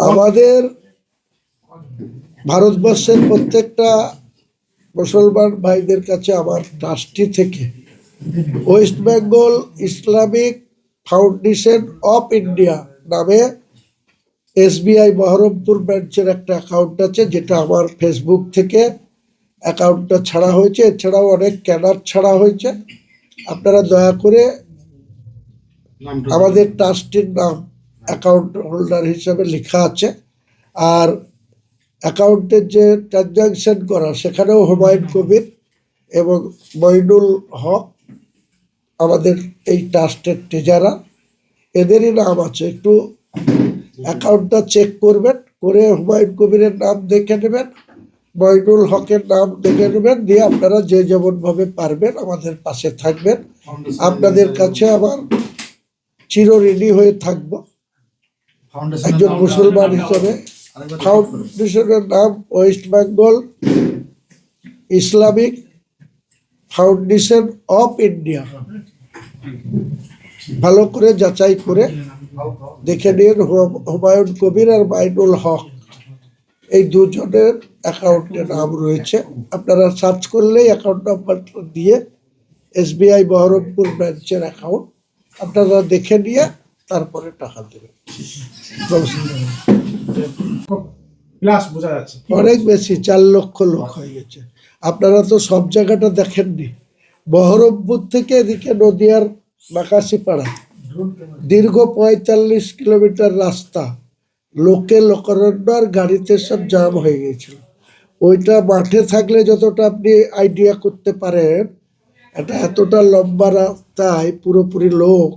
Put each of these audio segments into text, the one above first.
আমাদের ভারতবর্ষের প্রত্যেকটা মুসলমান ভাইদের কাছে আমার ট্রাস্টি থেকে West Bengal Islamic foundation of India নামে SBI বহরমপুর ব্রাঞ্চের একটা অ্যাকাউন্ট আছে, যেটা আমার ফেসবুক থেকে অ্যাকাউন্টটা ছাড়া হয়েছে। এছাড়াও অনেক ক্যাডার ছাড়া হয়েছে। আপনারা দয়া করে আমাদের ট্রাস্টির নাম অ্যাকাউন্ট হোল্ডার হিসাবে লেখা আছে, আর অ্যাকাউন্টের যে ট্রানজাকশন করা সেখানেও হুমায়ুন কবির এবং মইনুল হক আমাদের এই ট্রাস্টের ট্রেজারার, এদেরই নাম আছে। একটু অ্যাকাউন্টটা চেক করবেন, করে হুমায়ুন কবিরের নাম দেখে নেবেন, মইনুল হকের নাম দেখে নেবেন, দিয়ে আপনারা যে যেমনভাবে পারবেন আমাদের পাশে থাকবেন। আপনাদের কাছে আমার চির ঋণী হয়ে থাকব একজন মুসলমান হিসেবে। ফাউন্ডেশনের নাম West Bengal Islamic foundation of India. ভালো করে যাচাই করে দেখে নিন। হুমায়ুন কবির আর মইনুল হক এই দুজনের অ্যাকাউন্টে নাম রয়েছে। আপনারা সার্চ করলেই অ্যাকাউন্ট নাম্বার দিয়ে SBI বহরমপুর ব্রাঞ্চের অ্যাকাউন্ট আপনারা দেখে নিয়ে তারপরে টাকা দেবেন। অনেক বেশি, 4 লক্ষ লোক হয়ে গেছে। আপনারা তো সব জায়গাটা দেখেননি। বহরমপুর থেকে এদিকে নদিয়ার নাকাশিপাড়া দীর্ঘ 45 কিলোমিটার রাস্তা, লোকে লোকারণ্য আর গাড়িতে সব জাম হয়ে গেছিল। ওইটা মাঠে থাকলে যতটা আপনি আইডিয়া করতে পারেন, এটা এতটা লম্বা রাস্তায় পুরোপুরি লোক,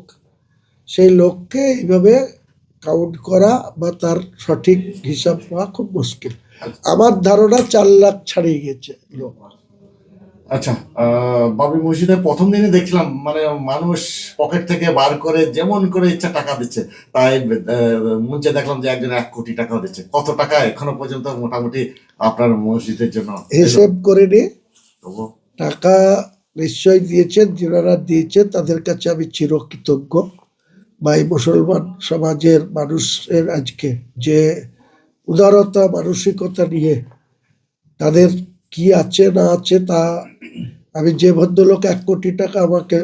সেই লোককে এইভাবে কাউন্ট করা বা তার সঠিক হিসাব পাওয়া খুব মুশকিল। আমার ধারণা 4 লাখ ছাড়িয়ে গেছে লোক। আচ্ছা, বাবরি মসজিদে প্রথম দিনে দেখলাম মানে মানুষ পকেট থেকে বার করে যেমন করে ইচ্ছা টাকা দিচ্ছে। তাই মঞ্চে দেখলাম যে একজন 1 কোটি টাকাও দিচ্ছে। কত টাকা এখনো পর্যন্ত মোটামুটি আপনার মসজিদের জন্য হিসেব করে নিয়ে টাকা নিশ্চয়ই দিয়েছেন। যারা দিয়েছেন তাদের কাছে আমি চিরকৃতজ্ঞ। বা এই মুসলমান সমাজের মানুষের আজকে যে উদারতা মানসিকতা নিয়ে তাদের কি আছে না আছে তা আমি যে ভদ্রলোক 1 কোটি টাকা আমাকে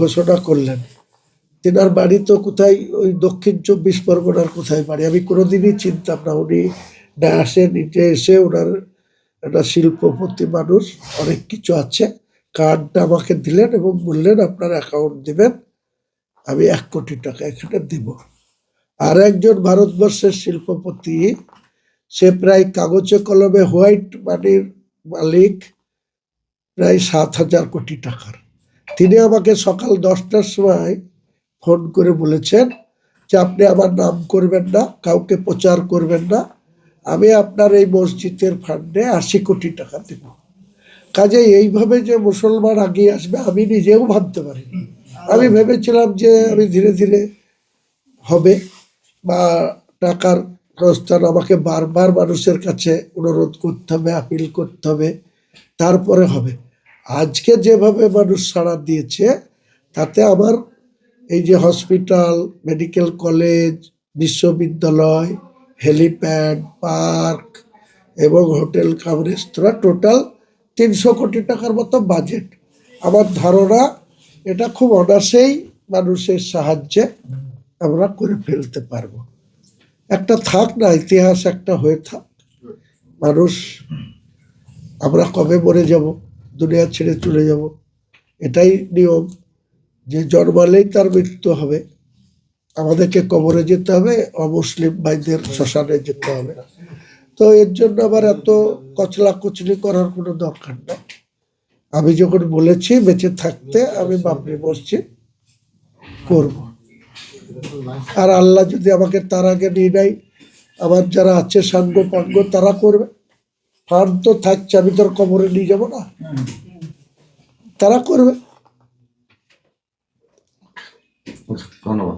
ঘোষণা করলেন, তেনার বাড়ি তো কোথায় ওই দক্ষিণ 24 পরগনার কোথায় বাড়ি আমি কোনোদিনই চিনতাম না। উনি আসে নিচে এসে ওনার একটা শিল্পপতি মানুষ, অনেক কিছু আছে, কার্ডটা আমাকে দিলেন এবং বললেন আপনার অ্যাকাউন্ট দেবেন, আমি 1 কোটি টাকা এখানে দেব। আর একজন ভারতবর্ষের শিল্পপতি, সে প্রায় কাগজে কলমে হোয়াইট মানির মালিক, প্রায় 7,000 কোটি টাকার। তিনি আমাকে সকাল 10টার সময় ফোন করে বলেছেন যে আপনি আমার নাম করবেন না, কাউকে প্রচার করবেন না, আমি আপনার এই মসজিদের ফান্ডে 80 কোটি টাকা দেব। কাজে এইভাবে যে মুসলমান আগিয়ে আসবে আমি নিজেও ভাবতে পারিনি। আমি ভেবেছিলাম যে আমি ধীরে ধীরে হবে, বা টাকার প্রস্থান আমাকে বারবার মানুষের কাছে অনুরোধ করতে হবে, আপিল করতে হবে, তারপরে হবে। আজকে যেভাবে মানুষ সাড়া দিয়েছে তাতে আমার এই যে হসপিটাল, মেডিকেল কলেজ, বিশ্ববিদ্যালয়, হেলিপ্যাড, পার্ক এবং হোটেল কাম রেস্তোরাঁ, টোটাল 300 কোটি টাকার মতো বাজেট। আমার ধারণা এটা খুব অনায়াসেই মানুষের সাহায্যে আমরা করে ফেলতে পারবো। একটা থাক না, ইতিহাস একটা হয়ে থাক। মানুষ, আমরা কবে মরে যাব, দুনিয়া ছেড়ে চলে যাব, এটাই নিয়ম যে জন্মালেই তার মৃত্যু হবে, আমাদেরকে কবরে যেতে হবে, অমুসলিম ভাইদের শ্মশানে যেতে হবে। তো এর জন্য আবার এত কচলা কচলি করার কোনো দরকার নেই। আমি যখন বলেছি বেঁচে থাকতে আমি বাবরি মসজিদ করব, আর আল্লাহ যদি আমাকে তার আগে নিয়ে নেয়, আমার যারা আছে সাঙ্গ পাঙ্গ তারা করবে। ফান্ড তো থাকছে, আমি তোর কবরে নিয়ে যাবো না, তারা করবে। ধন্যবাদ।